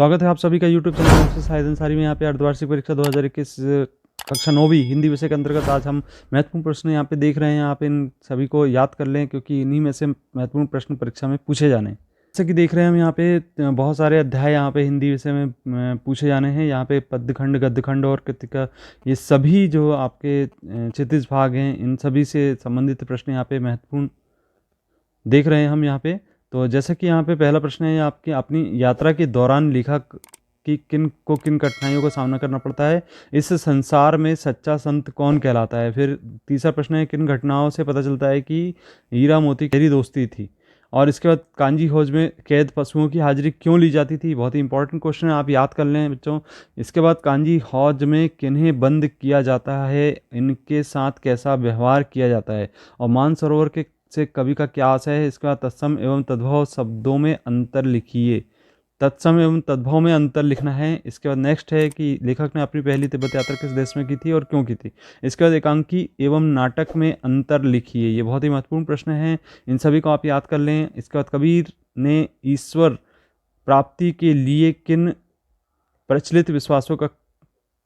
स्वागत है आप सभी का यूट्यूब चैनल से शाहिद अंसारी में। यहाँ पे अर्धवार्षिक परीक्षा 2021 कक्षा 9वीं हिंदी विषय के अंतर्गत आज हम महत्वपूर्ण प्रश्न यहाँ पे देख रहे हैं। आप इन सभी को याद कर लें क्योंकि इन्हीं में से महत्वपूर्ण प्रश्न परीक्षा में पूछे जाने हैं। जैसे कि देख रहे हैं हम यहाँ पे बहुत सारे अध्याय यहाँ पे हिंदी विषय में पूछे जाने हैं। यहाँ पे पद्यखंड, गद्यखंड और कृतिका, ये सभी जो आपके क्षितिज भाग हैं, इन सभी से संबंधित प्रश्न यहाँ पे महत्वपूर्ण देख रहे हैं हम यहाँ पे। तो जैसे कि यहाँ पे पहला प्रश्न है आपकी, अपनी यात्रा के दौरान लेखक की किन कठिनाइयों का सामना करना पड़ता है, इस संसार में सच्चा संत कौन कहलाता है। फिर तीसरा प्रश्न है, किन घटनाओं से पता चलता है कि हीरा मोती गहरी दोस्ती थी। और इसके बाद कांजी हौज में कैद पशुओं की हाजिरी क्यों ली जाती थी, बहुत ही इंपॉर्टेंट क्वेश्चन है, आप याद कर लें बच्चों। इसके बाद कांजी हौज में किन्हें बंद किया जाता है, इनके साथ कैसा व्यवहार किया जाता है। और मानसरोवर के से कवि का क्या आशय है। इसके बाद तत्सम एवं तद्भव शब्दों में अंतर लिखिए। तत्सम एवं तद्भव में अंतर लिखना है। इसके बाद नेक्स्ट है कि लेखक ने अपनी पहली तिब्बत यात्रा किस देश में की थी और क्यों की थी। इसके बाद एकांकी एवं नाटक में अंतर लिखिए। ये बहुत ही महत्वपूर्ण प्रश्न है, इन सभी को आप याद कर लें। इसके बाद कबीर ने ईश्वर प्राप्ति के लिए किन प्रचलित विश्वासों का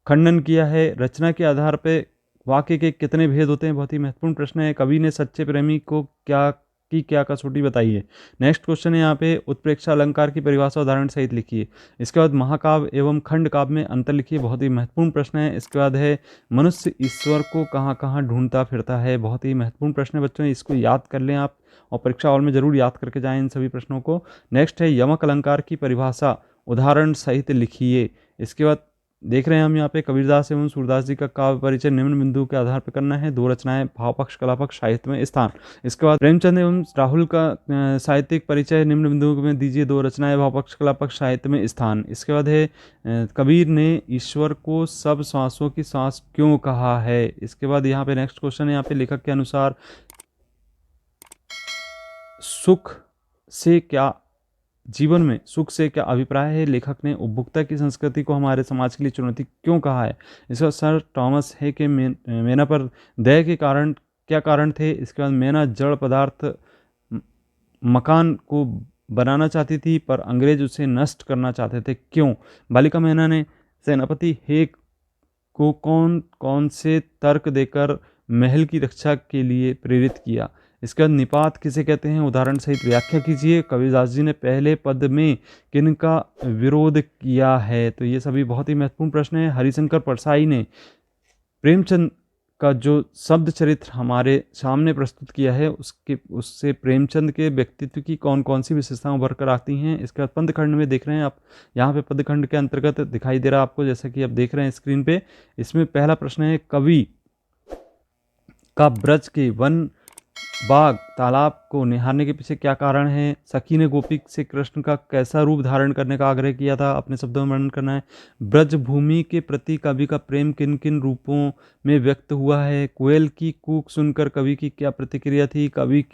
खंडन किया है। रचना के आधार पर वाक्य के कितने भेद होते हैं, बहुत ही महत्वपूर्ण प्रश्न है। कवि ने सच्चे प्रेमी को क्या कसौटी बताई है। नेक्स्ट क्वेश्चन है यहाँ पे, उत्प्रेक्षा अलंकार की परिभाषा उदाहरण सहित लिखिए। इसके बाद महाकाव्य एवं खंड काव्य में अंतर लिखिए, बहुत ही महत्वपूर्ण प्रश्न है। इसके बाद है, मनुष्य ईश्वर को कहाँ कहाँ ढूंढता फिरता है, बहुत ही महत्वपूर्ण प्रश्न है बच्चों, इसको याद कर लें आप और परीक्षा हॉल में जरूर याद करके जाएं इन सभी प्रश्नों को। नेक्स्ट है, यमक अलंकार की परिभाषा उदाहरण सहित लिखिए। इसके बाद देख रहे हैं हम यहाँ पे, कबीरदास एवं सूरदास जी का काव्य परिचय निम्न बिंदु के आधार पर करना है। 2 रचनाएं, भाव पक्ष, कला पक्ष, साहित्य में स्थान। इसके बाद प्रेमचंद एवं राहुल का साहित्यिक परिचय निम्न बिंदु में दीजिए। 2 रचनाएं, भाव पक्ष, कला पक्ष, साहित्य में स्थान। इसके बाद है, कबीर ने ईश्वर को सब सांसों की सांस क्यों कहा है। इसके बाद यहाँ पे नेक्स्ट क्वेश्चन है, यहाँ पे लेखक के अनुसार जीवन में सुख से क्या अभिप्राय है। लेखक ने उपभोक्ता की संस्कृति को हमारे समाज के लिए चुनौती क्यों कहा है। इसका सर थॉमस है कि मेना पर दया के कारण क्या कारण थे। इसके बाद मेना जड़ पदार्थ मकान को बनाना चाहती थी पर अंग्रेज उसे नष्ट करना चाहते थे, क्यों। बालिका मेना ने सेनापति हेक को कौन कौन से तर्क देकर महल की रक्षा के लिए प्रेरित किया। इसके बाद निपात किसे कहते हैं, उदाहरण सहित व्याख्या कीजिए। कबीरदास जी ने पहले पद में किनका विरोध किया है। तो ये सभी बहुत ही महत्वपूर्ण प्रश्न है। हरिशंकर परसाई ने प्रेमचंद का जो शब्द चरित्र हमारे सामने प्रस्तुत किया है, उससे प्रेमचंद के व्यक्तित्व की कौन कौन सी विशेषताएं उभर कर आती हैं। इसके बाद पदखंड में देख रहे हैं आप, यहाँ पे पदखंड के अंतर्गत दिखाई दे रहा है आपको, जैसा कि आप देख रहे हैं स्क्रीन पे। इसमें पहला प्रश्न है, कवि का ब्रज के वन बाग तालाब को निहारने के पीछे क्या कारण है। सखी ने गोपी से कृष्ण का कैसा रूप धारण करने का आग्रह किया था, अपने शब्दों में वर्णन करना है। ब्रज भूमि के प्रति कवि का प्रेम किन किन रूपों में व्यक्त हुआ है। कोयल की कूक सुनकर कवि की क्या प्रतिक्रिया थी। कवि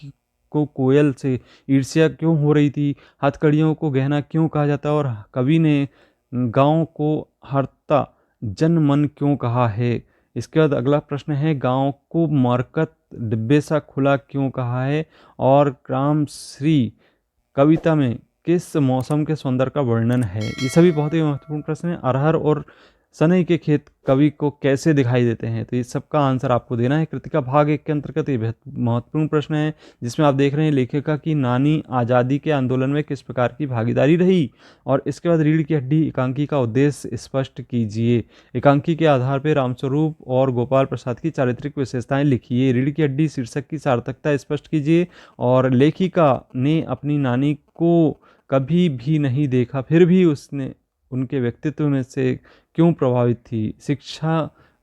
को कोयल से ईर्ष्या क्यों हो रही थी। हथकड़ियों को गहना क्यों कहा जाता, और कवि ने गाँव को हरता जन मन क्यों कहा है। इसके बाद अगला प्रश्न है, गांव को मरकत डिब्बे सा खुला क्यों कहा है। और ग्राम श्री कविता में किस मौसम के सौंदर्य का वर्णन है। ये सभी बहुत ही महत्वपूर्ण प्रश्न हैं। अरहर और सनई के खेत कवि को कैसे दिखाई देते हैं, तो इस सब का आंसर आपको देना है। कृतिका भाग 1 के अंतर्गत ये महत्वपूर्ण प्रश्न है, जिसमें आप देख रहे हैं लेखिका की नानी आज़ादी के आंदोलन में किस प्रकार की भागीदारी रही। और इसके बाद रीढ़ की हड्डी एकांकी का उद्देश्य स्पष्ट कीजिए। एकांकी के आधार पर रामस्वरूप और गोपाल प्रसाद की चारित्रिक विशेषताएं लिखिए। रीढ़ की हड्डी शीर्षक की सार्थकता स्पष्ट कीजिए। और लेखिका ने अपनी नानी को कभी भी नहीं देखा, फिर भी उसने उनके व्यक्तित्व में से क्यों प्रभावित थी। शिक्षा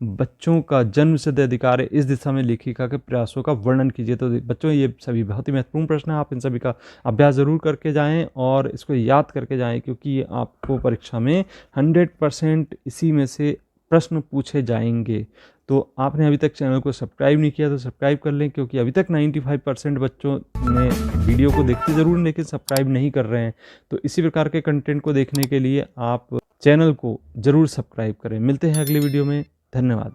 बच्चों का जन्मसिद्ध अधिकार है, इस दिशा में लेखिका के प्रयासों का वर्णन कीजिए। तो बच्चों ये सभी बहुत ही महत्वपूर्ण प्रश्न है, आप इन सभी का अभ्यास ज़रूर करके जाएं और इसको याद करके जाएं, क्योंकि ये आपको परीक्षा में 100% इसी में से प्रश्न पूछे जाएंगे। तो आपने अभी तक चैनल को सब्सक्राइब नहीं किया तो सब्सक्राइब कर लें, क्योंकि अभी तक 95% बच्चों ने वीडियो को देखते ज़रूर लेकिन सब्सक्राइब नहीं कर रहे हैं। तो इसी प्रकार के कंटेंट को देखने के लिए आप चैनल को ज़रूर सब्सक्राइब करें। मिलते हैं अगली वीडियो में, धन्यवाद।